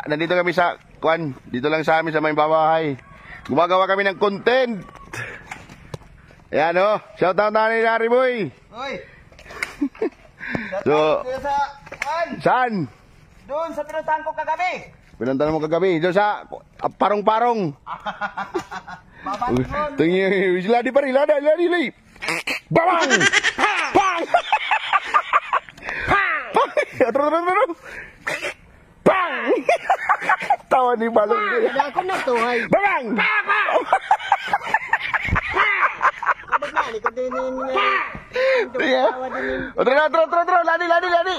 nandito kami sa Kwan. Dito lang sa amin sa may babahay. Gumagawa kami ng content. Ayan o. Shout out na ni Larry Boy. Hoy. So, Sa saan? doon sa pinuntahan ko kagabi. Pinuntahan mo kagabi. Doon sa parong-parong. Tingin, ladi pa rin. Ladi. Bawang! Pang! Pang! Pang! Tawa ni Balong. Wala ako na to, hay. Bawang! Kapag na, likod din yung... Otro. Ladi.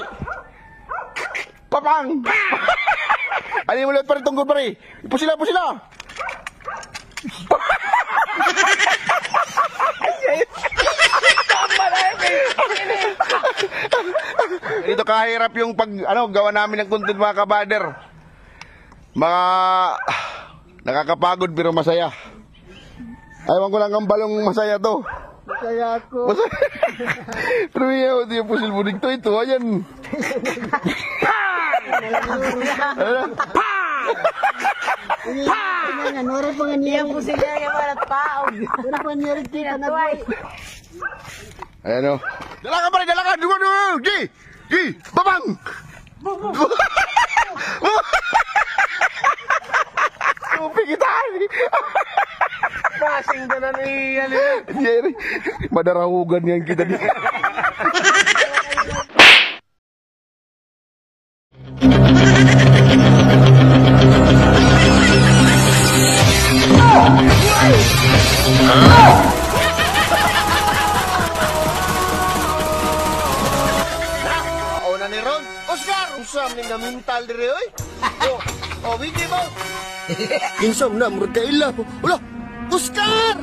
Papang! Ano yung ulit pa rin tunggol pa rin? Pusila! Ito kahirap yung gawa namin ng content mga kabader. Mga nakakapagod pero masaya. Ayaw ko lang ang balong masaya to. Masaya ako. Pero yung pusil mo dito ito. Ayan. Nora pa nga niya. Yung pusil niya yung mga tao. Nora pa niya rin kita na boy. Ayan o. Dala ka. Dua. Gi. Babang. Supi kita. Basing na na ni Jerry. Madarahugan yan kita dito. Ona ni Ron. Oscar, usam ni namintal dire oy. Oh, hindi mo. Insam na, murag kaila. Wala, Oscar!